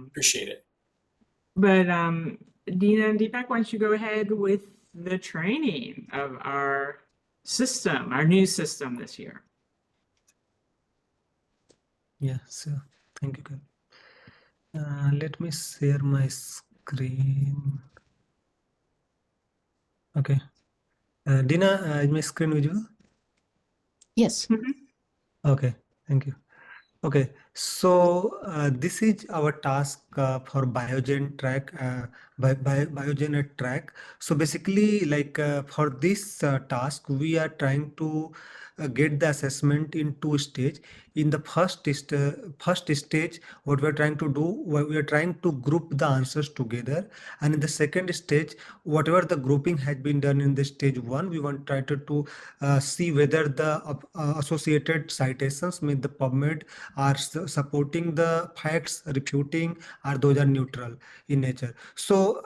Appreciate it. But Dina and Deepak, why don't you go ahead with the training of our system, our new system this year? Yeah, so thank you. Let me share my screen. Okay. Dina, is my screen visible? Yes. Okay, thank you. Okay, so this is our task for Biogen track, Biogen at track. So basically, like for this task, we are trying to get the assessment in two stages. In the first stage, what we are trying to do, we are trying to group the answers together, and in the second stage, whatever the grouping has been done in the stage one, we want to try to see whether the associated citations, mean the PubMed, are supporting the facts, refuting, or those are neutral in nature. So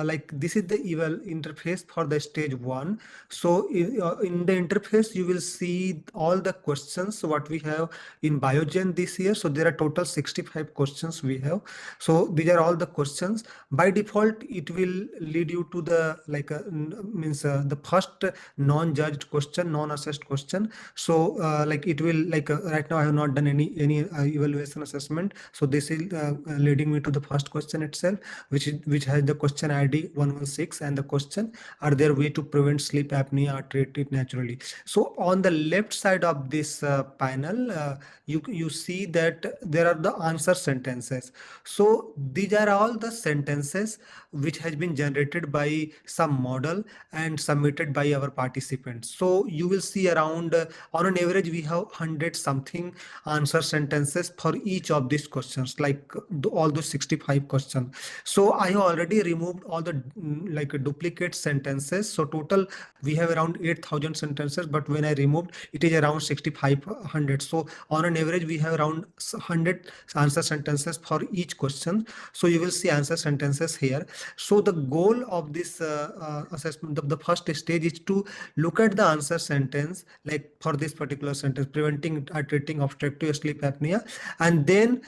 like this is the eval interface for the stage one. So in the interface, you will see all the questions what we have in Biogen this year. So there are total 65 questions we have. So these are all the questions. By default, it will lead you to the like the first non-judged question, non-assessed question. So like it will like right now I have not done any evaluation assessment. So this is leading me to the first question itself, which has the question ID 116 and the question: are there way to prevent sleep apnea or treat it naturally? So on the left side of this panel, you see that there are the answer sentences. So these are all the sentences which has been generated by some model and submitted by our participants. So you will see around on an average we have 100 something answer sentences for each of these questions, like all those 65 questions. So I have already removed all the like duplicate sentences. So total we have around 8,000 sentences, but when I removed it is around 6,500. So on an average we have around 100 answer sentences for each question. So you will see answer sentences here. So the goal of this assessment, the first stage is to look at the answer sentence, like for this particular sentence, preventing or treating obstructive sleep apnea, and then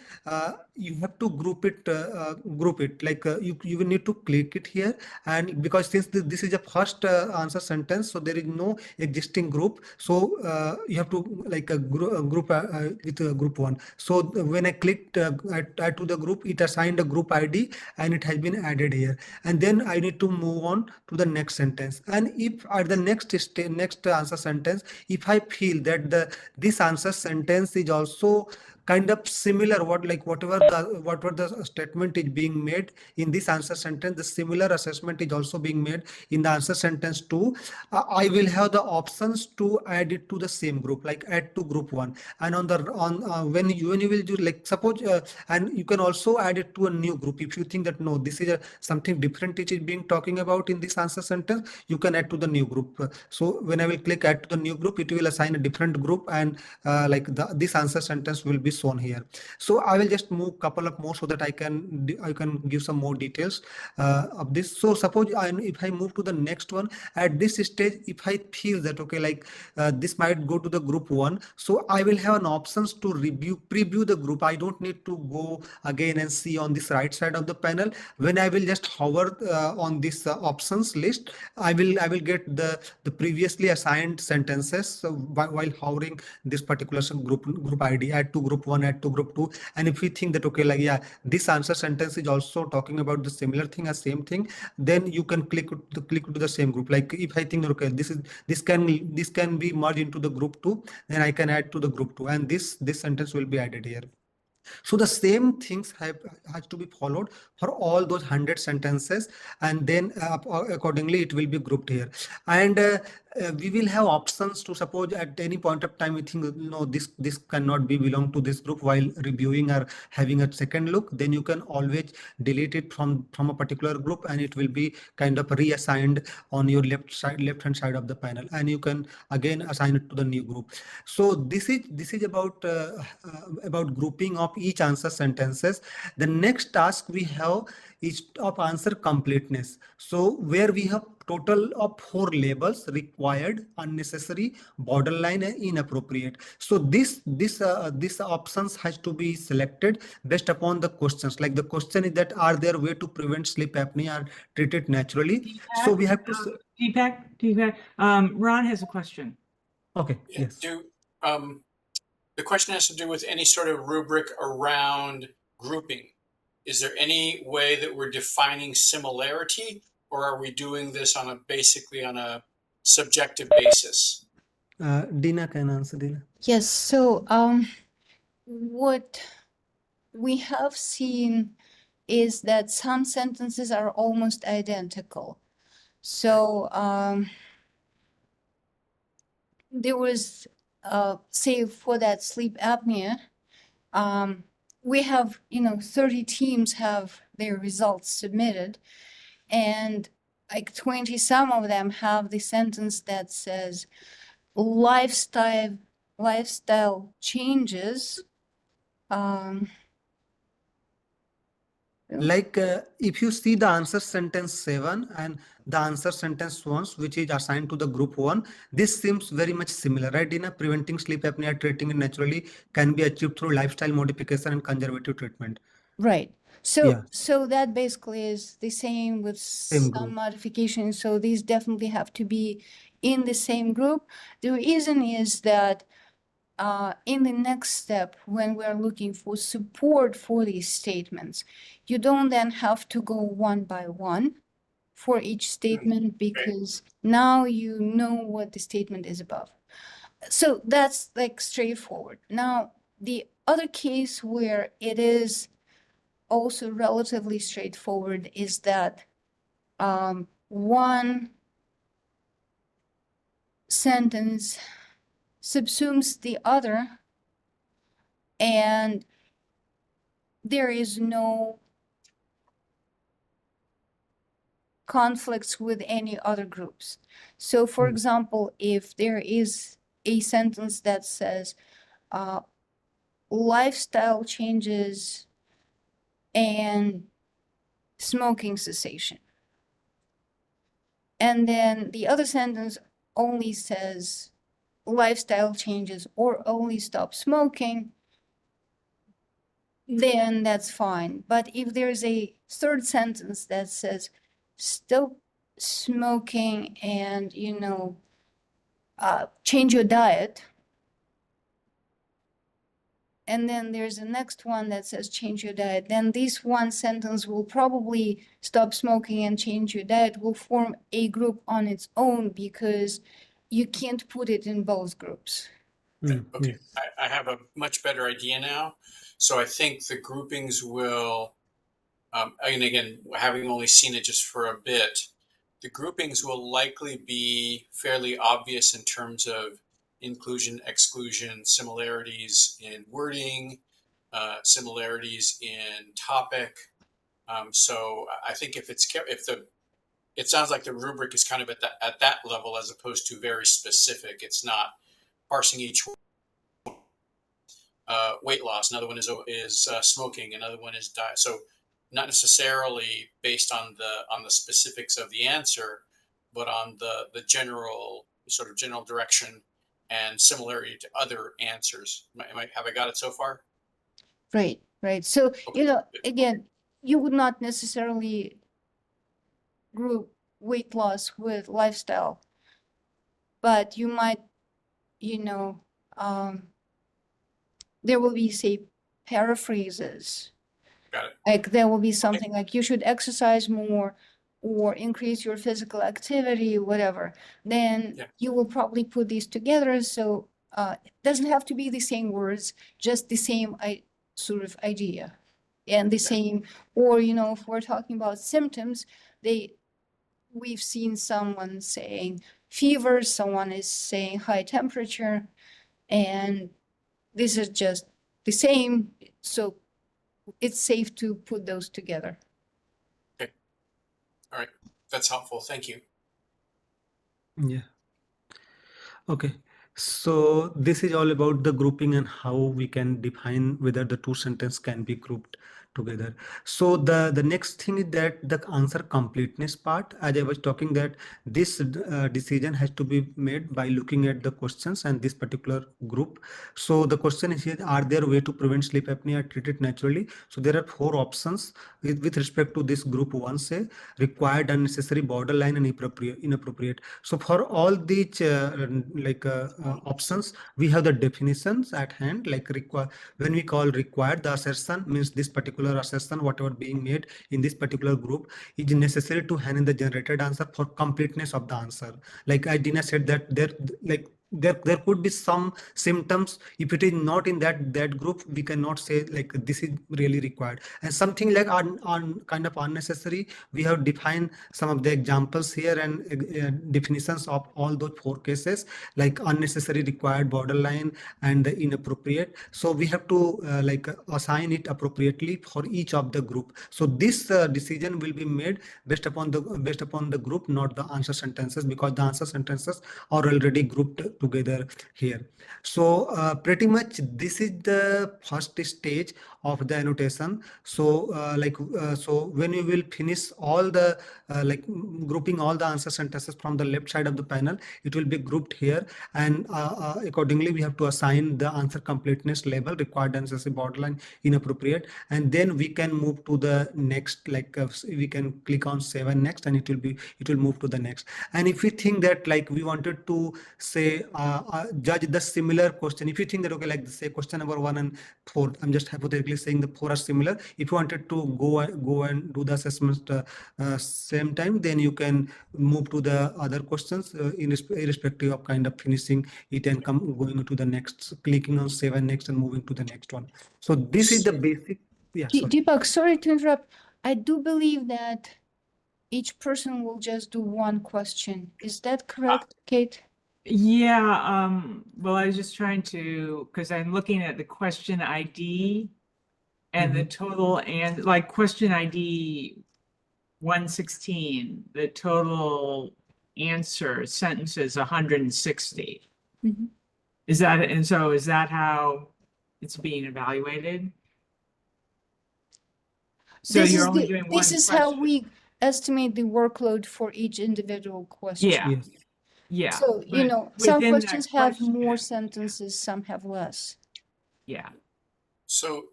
you have to group it like you will need to click it here, and because since this is a first answer sentence, so there is no existing group, so you have to like a group with group one. So when I clicked add to the group, it assigned a group ID and it has been added here, and then I need to move on to the next sentence. And if at the next answer sentence, if I feel that this answer sentence is also kind of similar, whatever the statement is being made in this answer sentence, the similar assessment is also being made in the answer sentence 2, I will have the options to add it to the same group, like add to group 1. And when you will do, like suppose and you can also add it to a new group if you think that no, this is something different it is being talking about in this answer sentence, you can add to the new group. So when I will click add to the new group, it will assign a different group, and like this answer sentence will be shown here. So I will just move couple of more so that I can give some more details of this. So suppose if I move to the next one, at this stage, if I feel that okay, like this might go to the group 1, so I will have an options to preview the group. I don't need to go again and see on this right side of the panel. When I will just hover on this options list, I will get the previously assigned sentences while hovering this particular group ID, add to group 1, add to group 2. And if we think that okay, like yeah, this answer sentence is also talking about the similar thing as same thing, then you can click to the same group. Like if I think okay, this can be merged into the group 2, then I can add to the group 2, and this sentence will be added here. So the same things has to be followed for all those 100 sentences, and then accordingly it will be grouped here. And we will have options to suppose at any point of time we think no, this cannot be belong to this group while reviewing or having a second look, then you can always delete it from a particular group, and it will be kind of reassigned on your left hand side of the panel, and you can again assign it to the new group. So this is about grouping of each answer sentences. The next task we have is of answer completeness. So where we have total of 4 labels: required, unnecessary, borderline, and inappropriate. So this options has to be selected based upon the questions. Like the question is that, are there way to prevent sleep apnea or treat it naturally? So we have to Deepak, Ron has a question. okay, Yeah, yes. the question has to do with any sort of rubric around grouping. Is there any way that we're defining similarity, or are we doing this basically on a subjective basis? Dina can answer. Dina. Yes. So, what we have seen is that some sentences are almost identical. So, there was, say, for that sleep apnea, we have, 30 teams have their results submitted, and like 20 some of them have the sentence that says lifestyle changes. Like if you see the answer sentence 7 and the answer sentence 1, which is assigned to the group 1, this seems very much similar, right? Dina, preventing sleep apnea, treating it naturally can be achieved through lifestyle modification and conservative treatment. Right. So Yeah. so that basically is the same with Same some group. modifications. So these definitely have to be in the same group. The reason is that in the next step, when we're looking for support for these statements, you don't then have to go one by one for each statement, because now you know what the statement is about. So that's like straightforward. Now, the other case where it is also relatively straightforward is that one sentence subsumes the other, and there is no conflicts with any other groups. So, for example, if there is a sentence that says lifestyle changes and smoking cessation, and then the other sentence only says lifestyle changes or only stop smoking, then that's fine. But if there's a third sentence that says stop smoking and, change your diet, and then there's the next one that says change your diet, then this one sentence will probably stop smoking and change your diet will form a group on its own, because you can't put it in both groups. Okay, Yes. I have a much better idea now. So I think the groupings will, and again, having only seen it just for a bit, the groupings will likely be fairly obvious in terms of inclusion, exclusion, similarities in wording, similarities in topic. So I think it sounds like the rubric is kind of at that level as opposed to very specific. It's not parsing each weight loss. Another one is smoking. Another one is diet. So not necessarily based on the specifics of the answer, but on the general direction and similarity to other answers. Have I got it so far? Right, right. So, Okay. again, you would not necessarily group weight loss with lifestyle, but you might, there will be, say, paraphrases. Got it. Like there will be something like you should exercise more or increase your physical activity, whatever. Then Yeah. you will probably put these together. So it doesn't have to be the same words, just the same sort of idea. And the same, or, if we're talking about symptoms, we've seen someone saying fever, someone is saying high temperature, and this is just the same. So it's safe to put those together. Okay. All right. That's helpful. Thank you. Yeah. Okay. So this is all about the grouping and how we can define whether the two sentences can be grouped together. So the next thing is that the answer completeness part, as I was talking, that this decision has to be made by looking at the questions and this particular group. So the question is here, are there way to prevent sleep apnea, treat it naturally? So there are 4 options with respect to this group 1, say required, unnecessary, borderline, and inappropriate. So for all these options, we have the definitions at hand. Like when we call required, the assertion means this particular assertion, whatever being made in this particular group, is necessary to hand in the generated answer for completeness of the answer. Like I Dina said that there could be some symptoms. If it is not in that group, we cannot say like this is really required. And something like on kind of unnecessary, we have defined some of the examples here and definitions of all those 4 cases, like unnecessary, required, borderline, and the inappropriate. So we have to assign it appropriately for each of the group. So this decision will be made based upon the group, not the answer sentences, because the answer sentences are already grouped together here. So pretty much this is the first stage of the annotation. So so when you will finish all the grouping all the answer sentences from the left side of the panel, it will be grouped here, and accordingly we have to assign the answer completeness label, required, unnecessary, borderline, inappropriate, and then we can move to the next, we can click on save and next, and it will move to the next. And if we think that like we wanted to say judge the similar question, if you think that okay, like say question number 1 and 4, I'm just hypothetically saying the 4 are similar, if you wanted to go and do the assessment same time, then you can move to the other questions irrespective of kind of finishing it and going to the next, clicking on save and next and moving to the next one. So this is the basic. Yeah, sorry. Deepak, sorry to interrupt. I do believe that each person will just do one question. Is that correct, Kate? Yeah, well, I was just trying to, because I'm looking at the question ID and the total, and like question ID 116, the total answer sentences 160. Mhm. Is that how it's being evaluated? So This you're is only the- doing one This is how question. we estimate the workload for each individual question. Yeah, Yes. yeah. So, you but know, some within that questions have more question, sentences, some have less. yeah. So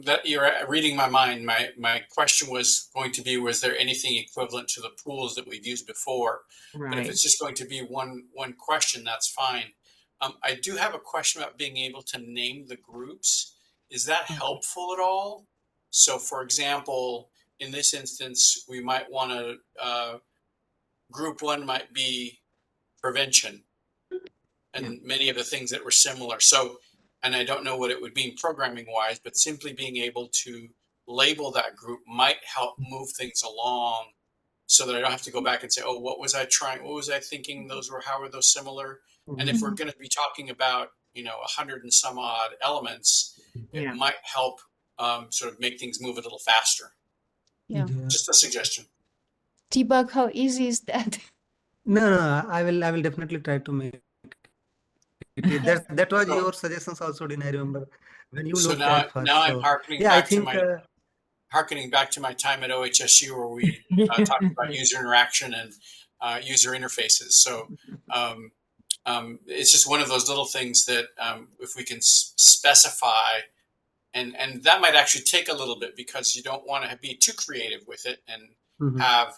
that you're reading my mind. My question was going to be, was there anything equivalent to the pools that we've used before? But if Right. it's just going to be one question, that's fine. I do have a question about being able to name the groups. Is that helpful at all? So for example, in this instance, we might want to, group 1 might be prevention and many of the things that were similar. So, and I don't know what it would mean programming wise, but simply being able to label that group might help move things along so that I don't have to go back and say, oh, what was I trying? What was I thinking? How are those similar? And if we're going to be talking about, 100 and some odd elements, Yeah. it might help sort of make things move a little faster. Yeah. Just a suggestion. Deepak, how easy is that? No, I will definitely try to make it. That was your suggestions also, didn't I remember when you So looked at first? now I'm So harkening yeah, I back to think harkening back to my time at OHSU where we talked about user interaction and user interfaces. So it's just one of those little things that if we can specify, and that might actually take a little bit because you don't want to be too creative with it and have,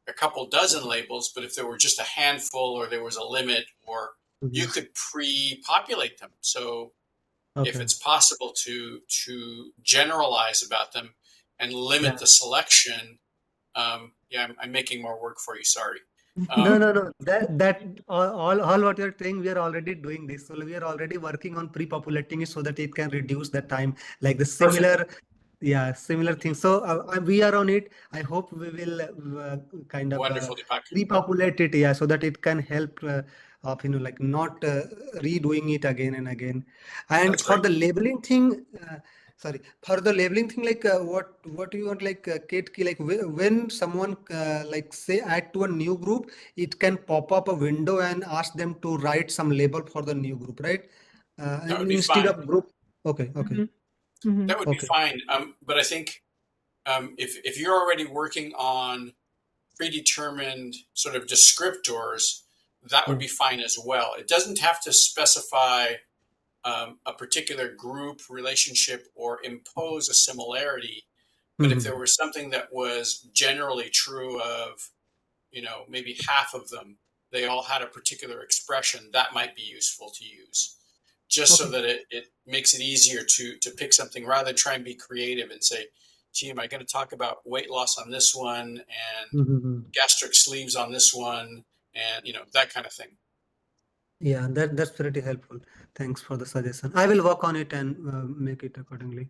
a couple dozen labels, but if there were just a handful or there was a limit, or you could pre-populate them. So if it's possible to generalize about them and limit the selection, I'm making more work for you. Sorry. No. That all what you're saying, we are already doing this. So we are already working on pre-populating it so that it can reduce the time, like the similar. Yeah, similar things. So we are on it. I hope we will kind of Wonderful, Deepak. repopulate it, yeah, so that it can help of like not redoing it again and again. And That's for great. the labeling thing, for the labeling thing, like what you want, like Kate, like when someone like say add to a new group, it can pop up a window and ask them to write some label for the new group, right? That would And be instead fine. of group. Okay. Mhm. That would be Okay. fine. But I think if you're already working on predetermined sort of descriptors, that would be fine as well. It doesn't have to specify a particular group relationship or impose a similarity. But if there Mhm. was something that was generally true of, maybe half of them, they all had a particular expression, that might be useful to use. Just so Okay. that it makes it easier to pick something rather than try and be creative and say, gee, am I going to talk about weight loss on this one and Mhm. gastric sleeves on this one and that kind of thing. Yeah, that's pretty helpful. Thanks for the suggestion. I will work on it and make it accordingly.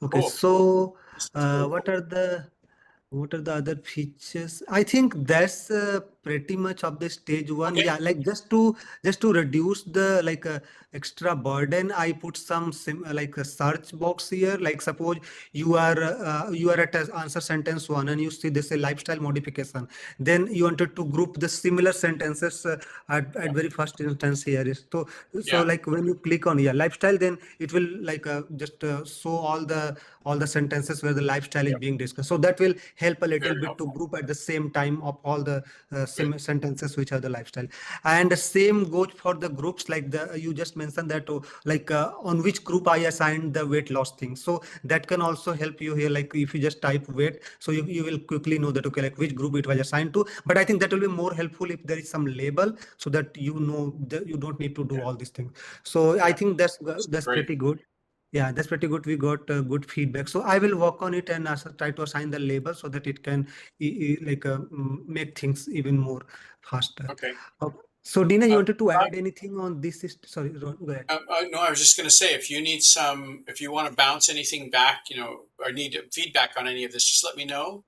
Okay, Cool. so This is really what cool. are the other features? I think that's pretty much of the stage one. Okay. Yeah, like just to reduce the like extra burden, I put some like a search box here. Like suppose you are at answer sentence one and you see this a lifestyle modification. Then you wanted to group the similar sentences at very first instance here is so Yeah. like when you click on lifestyle, then it will like just show all the sentences where the lifestyle is Yep. being discussed. So that will help a little Very bit to helpful. group at the same time of all the Good. sentences which are the lifestyle. And the same goes for the groups like the you just mentioned that like on which group I assigned the weight loss thing. So that can also help you here. Like if you just type weight, so you will quickly know that okay, like which group it was assigned to. But I think that will be more helpful if there is some label so that you know that you don't need to do Yeah. all these things. So I Yeah. think This is that's great. pretty good. Yeah, that's pretty good. We got good feedback. So I will work on it and try to assign the label so that it can like make things even more faster. Okay. So Dina, you Uh, wanted to add anything on this? Sorry, Ron, go ahead. no, I was just going to say, if you want to bounce anything back, or need feedback on any of this, just let me know,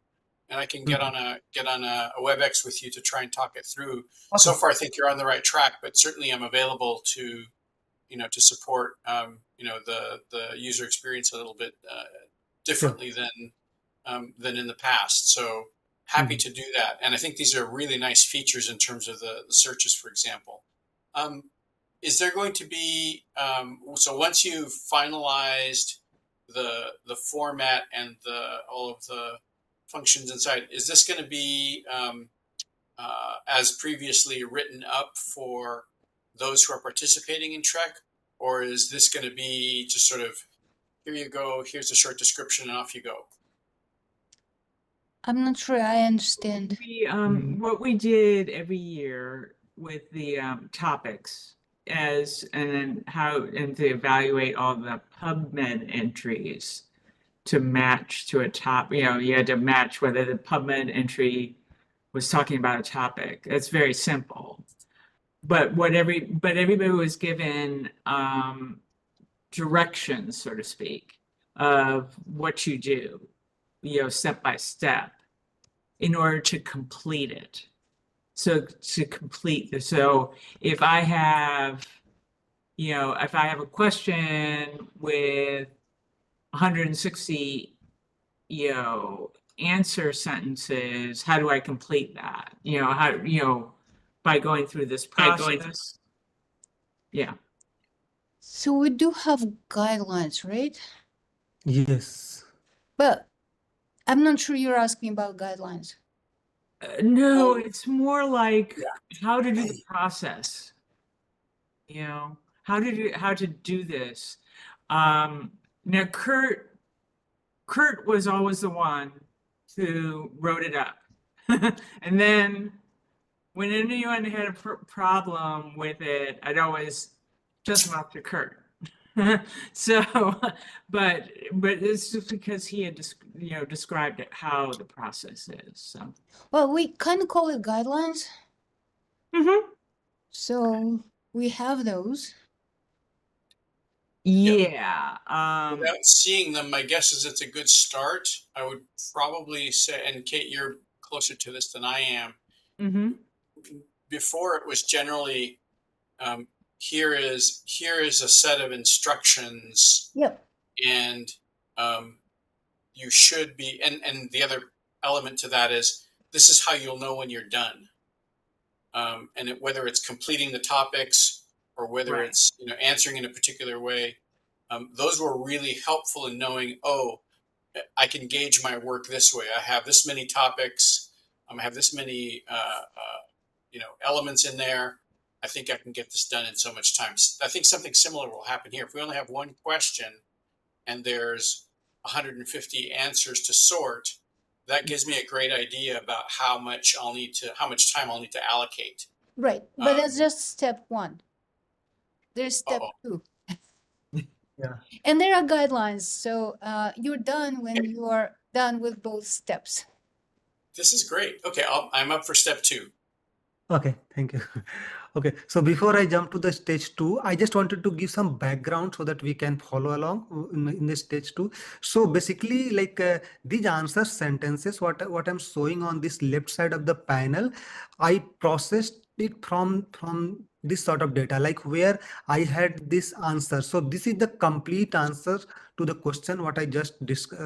and I can get Mhm. on a WebEx with you to try and talk it through. So Okay. far, I think you're on the right track, but certainly I'm available to support, the user experience a little bit Sure. differently than in the past. So happy Mhm. to do that. And I think these are really nice features in terms of the searches, for example. Um, is there going to be so once you've finalized the format and all of the functions inside, is this going to be as previously written up for those who are participating in TREC, or is this going to be just sort of, here you go, here's a short description, and off you go? I'm not sure I understand. What we did every year with the topics and to evaluate all the PubMed entries to match to a top, you had to match whether the PubMed entry was talking about a topic. It's very simple. But everybody was given directions, so to speak, of what you do, step by step in order to complete it. So to complete this, so if I have a question with 160, answer sentences, how do I complete that? By going through this process. Yeah. So we do have guidelines, right? Yes. But I'm not sure you're asking about guidelines. No, Um, it's more like yeah. how to do the process. How to do this. Now Kurt was always the one who wrote it up. And then when anyone had a problem with it, I'd always just them off to Kurt. So, but it's just because he had described it how the process is. So, Well, we kind of call it guidelines. So we have those. yeah. Without seeing them, my guess is it's a good start. I would probably say, and Kate, you're closer to this than I am. Mhm. Before, it was generally, here is a set of instructions, Yep. and you should be, and the other element to that is, this is how you'll know when you're done. Whether it's completing the topics or whether Right. it's answering in a particular way, those were really helpful in knowing, oh, I can gauge my work this way. I have this many topics. I have this many, elements in there. I think I can get this done in so much time. I think something similar will happen here. If we only have one question and there's 150 answers to sort, that gives me a great idea about how much time I'll need to allocate. Right, but Um, that's just step one. There's step Uh-oh. 2. Yeah. And there are guidelines, so you're done when you are done with both steps. This is great. Okay, I'm up for step 2. Okay, thank you. Okay, so before I jump to the stage 2, I just wanted to give some background so that we can follow along in the stage 2. So basically, like these answer sentences, what I'm showing on this left side of the panel, I processed it from this sort of data, like where I had this answer. So this is the complete answer to the question what I just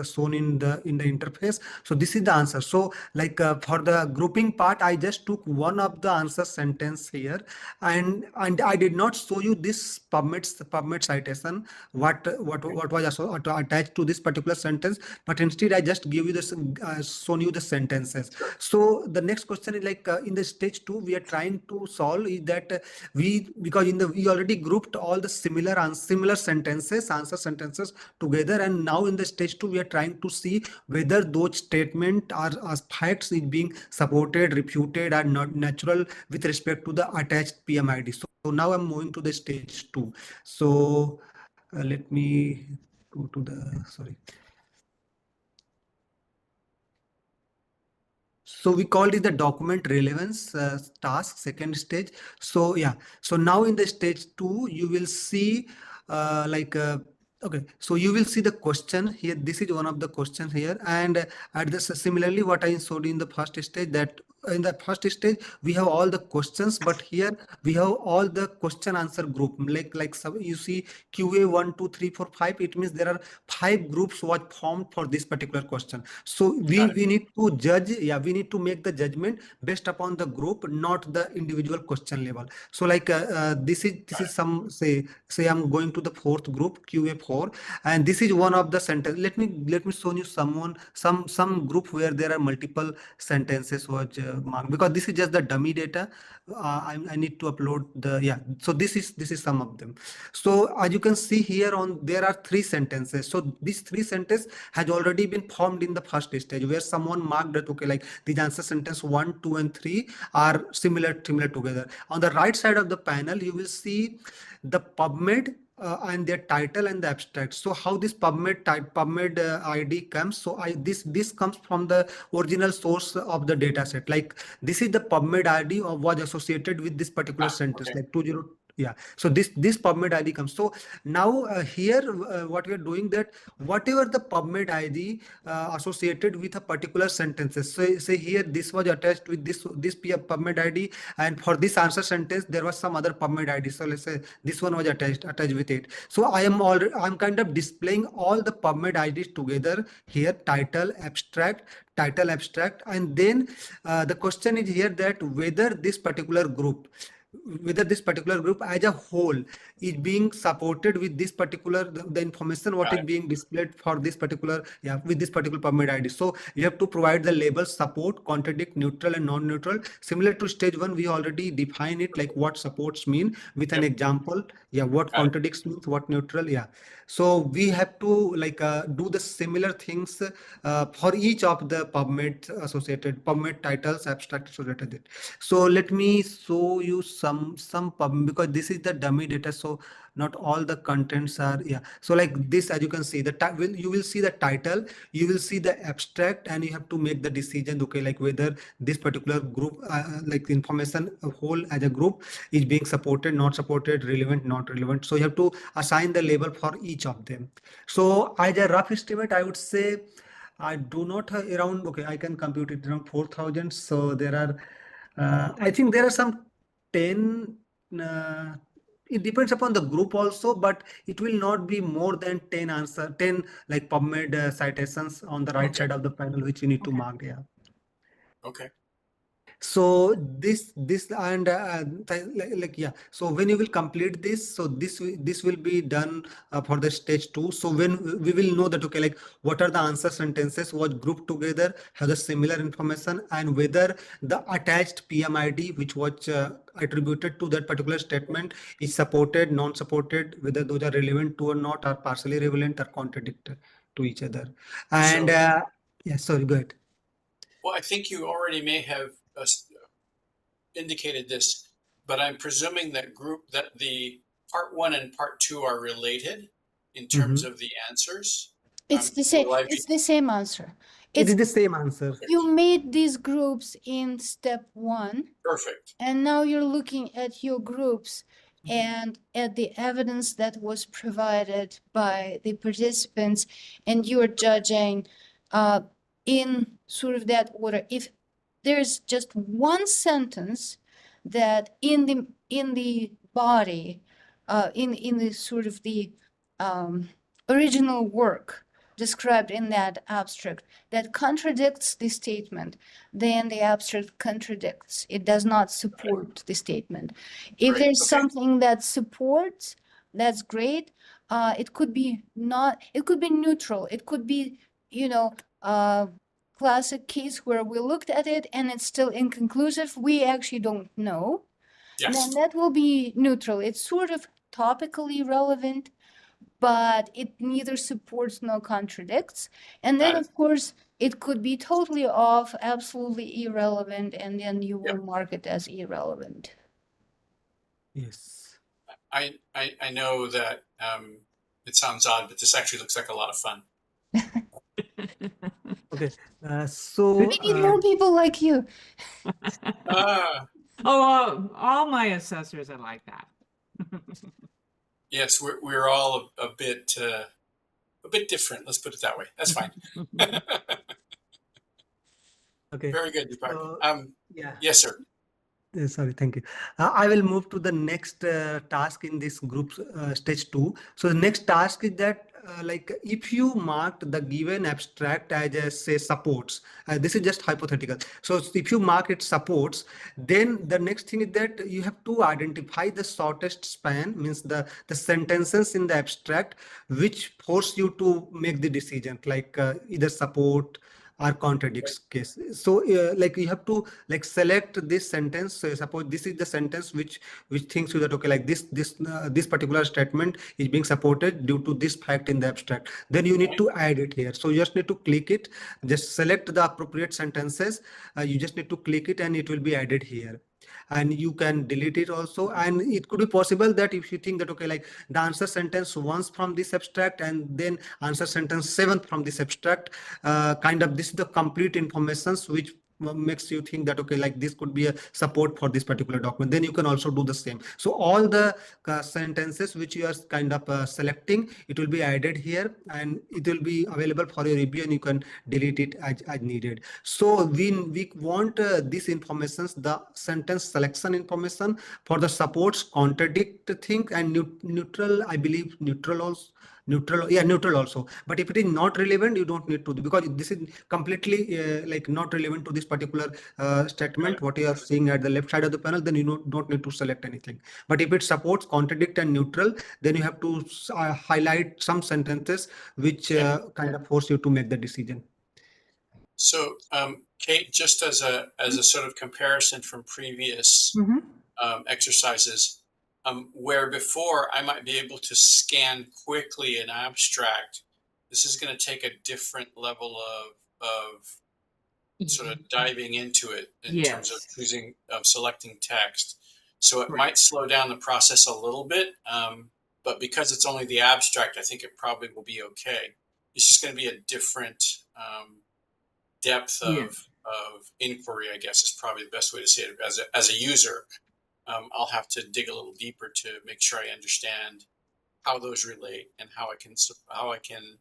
shown in the interface. So this is the answer. So like for the grouping part, I just took one of the answer sentence here, and I did not show you this PubMed citation what was attached to this particular sentence, but instead I just give you this shown you the sentences. So the next question is like in the stage 2 we are trying to solve is that because we already grouped all the similar sentences, answer sentences together, and now in the stage 2 we are trying to see whether those statements are facts is being supported, refuted, or not natural with respect to the attached PMID. So now I'm moving to the stage 2. So let me go to the sorry. So we called it the document relevance task, second stage. So yeah, so now in the stage 2, you will see okay, so you will see the question here. This is one of the questions here, and at this similarly what I showed in the first stage, that in the first stage we have all the questions, but here we have all the question answer group, like so you see QA 1 2 3 4 5. It means there are 5 groups was formed for this particular question. So we need to judge, yeah, we need to make the judgment based upon the group, not the individual question level. So like this is some say I'm going to the fourth group, QA4, and this is one of the sentence. Let me show you some group where there are multiple sentences was marked, because this is just the dummy data. I need to upload the, yeah, so this is some of them. So as you can see here on, there are 3 sentences. So these 3 sentences has already been formed in the first stage, where someone marked that okay, like the answer sentence 1 2 and 3 are similar together. On the right side of the panel you will see the PubMed and their title and the abstract. So how this PubMed ID comes? So this comes from the original source of the data set. Like this is the PubMed ID of was associated with this particular sentence, Okay. like 20. Yeah. So this PubMed ID comes. So now here what we are doing, that whatever the PubMed ID associated with a particular sentences. So say here this was attached with this PubMed ID, and for this answer sentence there was some other PubMed ID. So let's say this one was attached with it. So I'm kind of displaying all the PubMed IDs together here, title, abstract, and then the question is here that whether this particular group as a whole is being supported with this particular the information what is being displayed for this particular, yeah, with this particular PubMed ID. So you have to provide the labels support, contradict, neutral, and non-neutral. Similar to stage 1, we already define it, like what supports mean with an example, yeah, what contradicts means, what neutral, yeah. So we have to like do the similar things for each of the PubMed titles, abstract associated. So let me show you some PubMed, because this is the dummy data, so not all the contents are, yeah. So like this, as you can see, you will see the title, you will see the abstract, and you have to make the decision, okay, like whether this particular group like information whole as a group is being supported, not supported, relevant, not relevant. So you have to assign the label for each of them. So as a rough estimate, I would say I do not have around, okay, I can compute it around 4,000. So there are I think there are some 10, it depends upon the group also, but it will not be more than 10 like PubMed citations on the right side of the panel, which you need to mark. Yeah. Okay. So this and yeah. So when you will complete this, so this will be done for the stage 2. So when we will know that, okay, like what are the answer sentences was grouped together, have the similar information, and whether the attached PMID which was attributed to that particular statement is supported, non-supported, whether those are relevant to or not, or partially relevant or contradictory to each other. And So, yeah, sorry, go ahead. well, I think you already may have indicated this, but I'm presuming that the part 1 and part 2 are related in terms Mhm. of the answers. It's the same. Will I be It's the same answer. It It's is the same answer. you made these groups in step 1, perfect? and now you're looking at your groups and at the evidence that was provided by the participants, and you're judging in sort of that order. If there's just one sentence that in the body, in the sort of the original work described in that abstract that contradicts the statement, then the abstract contradicts. It does not support the statement. If Great. there's Okay. something that supports, that's great. It could be not, it could be neutral. It could be, classic case where we looked at it and it's still inconclusive. We actually don't know. Then Yes. that will be neutral. It's sort of topically relevant, but it neither supports nor contradicts. And then, Got it. of course, it could be totally off, absolutely irrelevant, and then you will Yep. mark it as irrelevant. Yes. I know that it sounds odd, but this actually looks like a lot of fun. Okay. So We need more people like you. Ah, Oh, all my assessors are like that. yes, we're all a bit different. Let's put it that way. That's fine. okay. Very good, Deepak. So yeah. Yes, sir. Sorry, thank you. I will move to the next task in this group stage 2. So the next task is that like if you marked the given abstract as say supports, this is just hypothetical. So if you mark it supports, then the next thing is that you have to identify the shortest span, means the sentences in the abstract which force you to make the decision, like either support or contradicts case. So like you have to like select this sentence. So suppose this is the sentence which thinks you that, okay, like this particular statement is being supported due to this fact in the abstract, then you need to add it here. So you just need to click it, just select the appropriate sentences, you just need to click it and it will be added here. And you can delete it also. And it could be possible that if you think that, okay, like the answer sentence once from this abstract and then answer sentence 7th from this abstract, kind of this is the complete informations which makes you think that, okay, like this could be a support for this particular document, then you can also do the same. So all the sentences which you are kind of selecting, it will be added here and it will be available for your review, and you can delete it as needed. So we want these informations, the sentence selection information for the supports, contradict thing, and neutral, I believe neutral also. Neutral also. But if it is not relevant, you don't need to do, because this is completely like not relevant to this particular statement what you are seeing at the left side of the panel, then you don't need to select anything. But if it supports, contradict, and neutral, then you have to highlight some sentences which kind of force you to make the decision. So, Kate, just as a sort of comparison from previous exercises, where before I might be able to scan quickly an abstract, this is going to take a different level of sort of diving into it in terms of choosing, selecting text. So it might slow down the process a little bit, but because it's only the abstract, I think it probably will be okay. It's just going to be a different depth of inquiry, I guess, is probably the best way to say it. As a user, I'll have to dig a little deeper to make sure I understand how those relate and how I can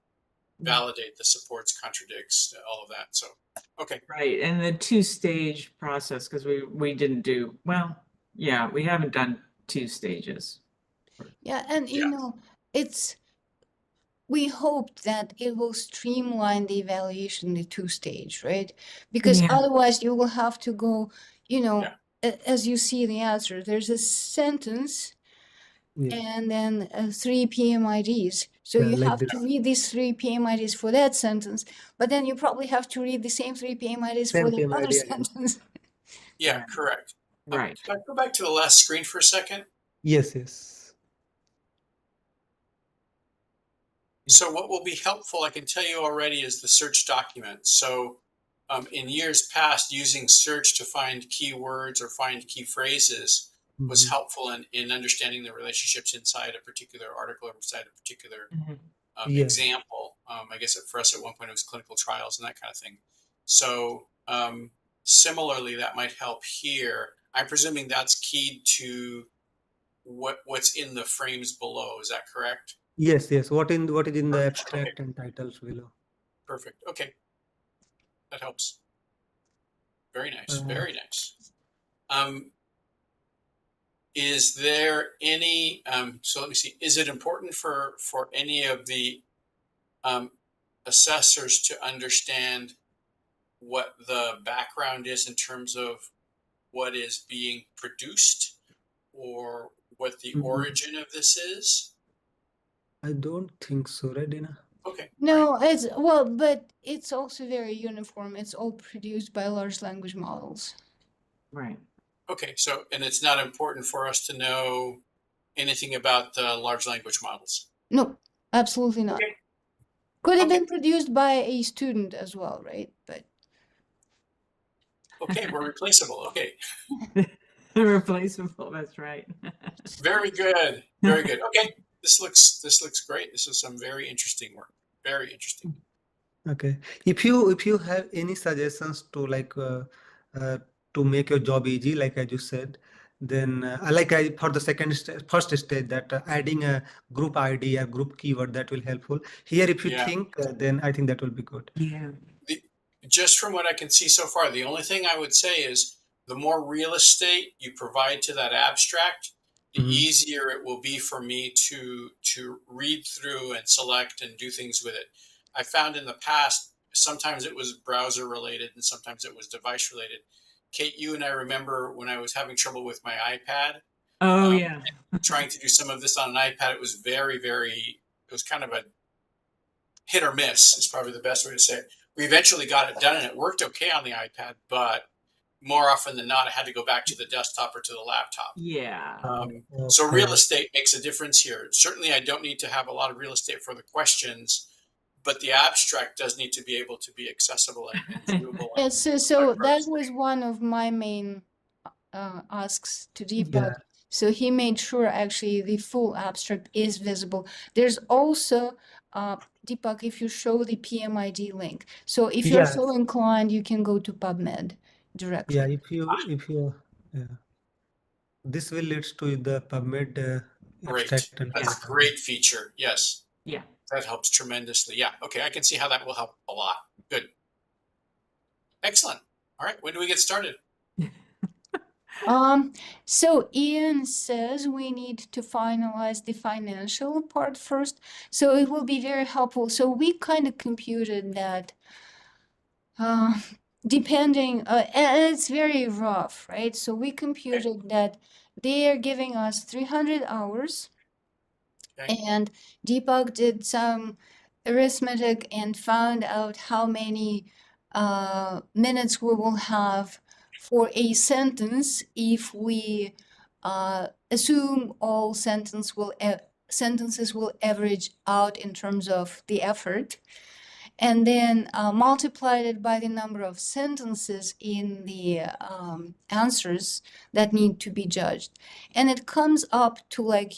validate the supports, contradicts, all of that. So, okay. Right, and the two-stage process, because we didn't do, well, yeah, we haven't done 2 stages. Yeah, and we hope that it will streamline the evaluation, the 2-stage, right? Because otherwise you will have to go you know, Yeah. as you see the answer, there's a sentence Yeah, and then 3 PMIDs. So yeah, you like have this. to read these 3 PMIDs for that sentence, but then you probably have to read the same 3 PMIDs for Same the PM other ID again. sentence. Yeah, Right. correct. Right. Can I go back to the last screen for a second? Yes, yes. So what will be helpful, I can tell you already, is the search document. So in years past, using search to find keywords or find key phrases was Mhm. helpful in understanding the relationships inside a particular article or inside a particular Mhm. Yeah, example. I guess for us at one point it was clinical trials and that kind of thing. So similarly, that might help here. I'm presuming that's keyed to what's in the frames below. Is that correct? yes, yes. What is in the Okay, abstract and titles below? perfect. Okay, that helps. Very nice. Uh, Very nice. Is there any? So let me see. Is it important for any of the um, assessors to understand what the background is in terms of what is being produced or what the mm, origin of this is? I don't think so, right, Dina? Okay, all right. No, it's well, but it's also very uniform. It's all produced by large language models. Right. Okay, so, and it's not important for us to know anything about the large language models. No, absolutely not. Okay, Could have okay, been produced by a student as well, right? But okay, we're replaceable. Okay, Irreplaceable, that's right. very good, very good. Okay, this looks great. This is some very interesting work. Very interesting. Okay. If you have any suggestions to uh, to make your job easy, like as you said, then I for the first stage that adding a group ID, a group keyword, that will helpful. Here, if you Yeah. think, then I think that will be good. Yeah. The, just from what I can see so far, the only thing I would say is the more real estate you provide to that abstract, the Mhm. easier it will be for me to read through and select and do things with it. I found in the past sometimes it was browser related and sometimes it was device related. Kate, you and I remember when I was having trouble with my iPad, Oh, yeah. trying to do some of this on an iPad. It was it was kind of a hit or miss is probably the best way to say it. We eventually got it done and it worked okay on the iPad, but more often than not, I had to go back to the desktop or to the laptop. Yeah. So real Okay. estate makes a difference here. Certainly, I don't need to have a lot of real estate for the questions, but the abstract does need to be able to be accessible and viewable. yes, so that was one of my main asks to Deepak. Yeah. So he made sure actually the full abstract is visible. There's also Deepak, if you show the PMID link. So if you're Yeah. so inclined, you can go to PubMed directly. Yeah. If you yeah, this will leads to the PubMed Great. abstract and That's a content. great feature. Yes, Yeah. that helps tremendously. Yeah. Okay. I can see how that will help a lot. Good. Excellent. All right. When do we get started? So Ian says we need to finalize the financial part first. So it will be very helpful. So we kind of computed that depending, and it's very rough, right? So we computed that they are giving us 300 hours, Okay. and Deepak did some arithmetic and found out how many minutes we will have for a sentence if we assume all sentences will average out in terms of the effort, and then multiplied it by the number of sentences in the answers that need to be judged. And it comes up to like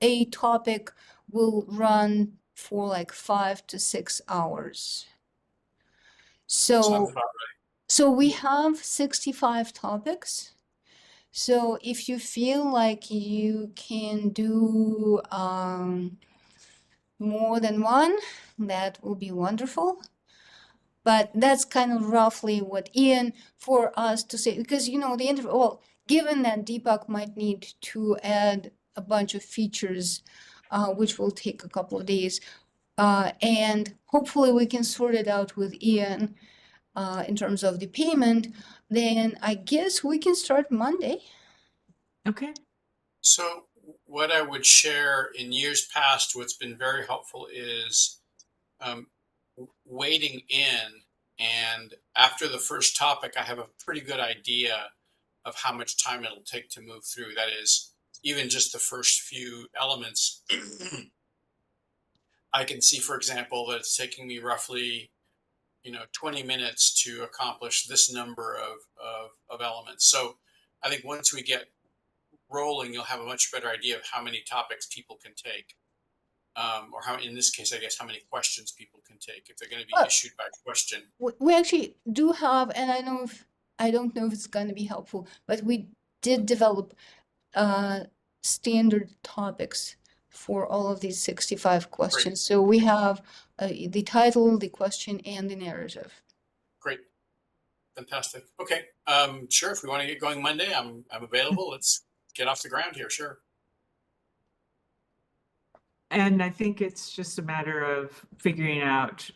a topic will run for like 5 to 6 hours. Sounds So, about so we have 65 topics. So if you feel like you can do more than one, that will be wonderful. But that's kind of roughly what Ian for us to say, because the interview, well, given that Deepak might need to add a bunch of features, which will take a couple of days, and hopefully we can sort it out with Ian. in terms of the payment, then I guess we can start Monday. Okay. So what I would share in years past, what's been very helpful is waiting in, and after the first topic, I have a pretty good idea of how much time it'll take to move through. That is, even just the first few elements. I can see, for example, that it's taking me roughly 20 minutes to accomplish this number of elements. So I think once we get rolling, you'll have a much better idea of how many topics people can take, or how, in this case, I guess, how many questions people can take if they're going to be issued by question. We actually do have, and I don't know if it's going to be helpful, but we did develop standard topics for all of these 65 questions. Great. So we have the title, the question, and the narrative. Great. Fantastic. Okay. Sure. If we want to get going Monday, I'm available. Let's get off the ground here. Sure. And I think it's just a matter of figuring out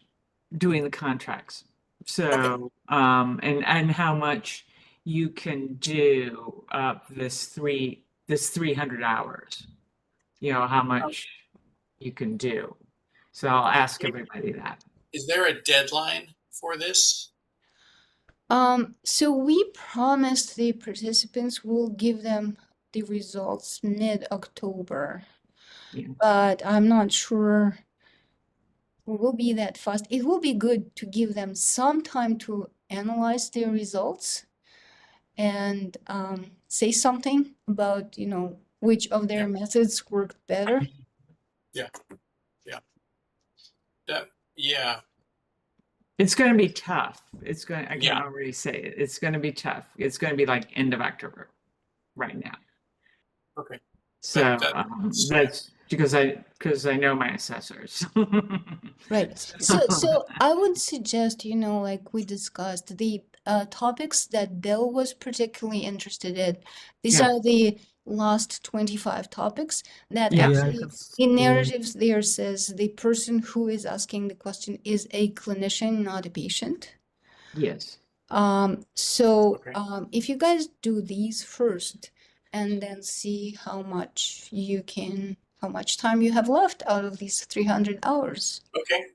doing the contracts. So, and how much you can do this 300 hours, how much you can do. So I'll ask everybody that. Is there a deadline for this? So we promised the participants we'll give them the results mid-October, Yeah. but I'm not sure we will be that fast. It will be good to give them some time to analyze their results and say something about, which of their methods worked better. Yeah. Yeah. It's going to be tough. I can Yeah. already say it. It's going to be tough. It's going to be like end of October right now. Okay. So That's that's because I know my assessors. Right. So I would suggest, like we discussed, the topics that Bill was particularly interested in. These Yeah. are the last 25 topics that Yeah. actually that's in cool. narratives there says the person who is asking the question is a clinician, not a patient. Yes. So Okay. if you guys do these first and then see how much time you have left out of these 300 hours. Okay.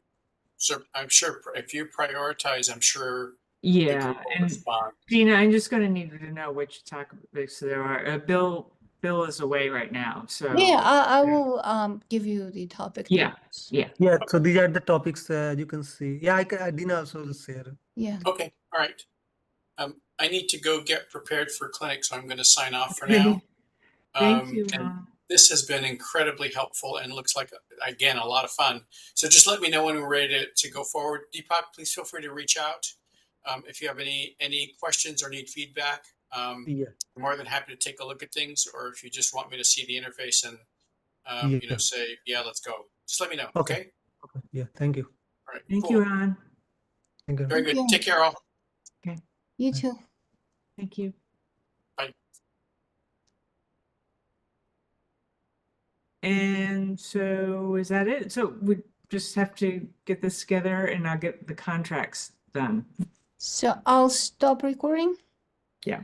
So I'm sure if you prioritize, I'm sure the Yeah. group will And respond. Gina, I'm just going to need to know which topics there are. Bill is away right now, so Yeah, I will give you the topic yeah. names. Yeah. Yeah, so these are the topics you can see. Yeah, Dina also will share. Yeah. Okay. All right. I need to go get prepared for clinic, so I'm going to sign off for now. Thank you. And this has been incredibly helpful and looks like, again, a lot of fun. So just let me know when we're ready to go forward. Deepak, please feel free to reach out if you have any questions or need feedback. Yeah. I'm more than happy to take a look at things, or if you just want me to see the interface and Yeah. say, yeah, let's go. Just let me know. Okay. Okay. Okay. Yeah. Thank you. All right. Thank Cool. you, Ron. Thank you. Very Thank good. you. Take care, all. You Bye. too. Thank you. Bye. And so is that it? So we just have to get this together and I'll get the contracts done. So I'll stop recording. Yeah.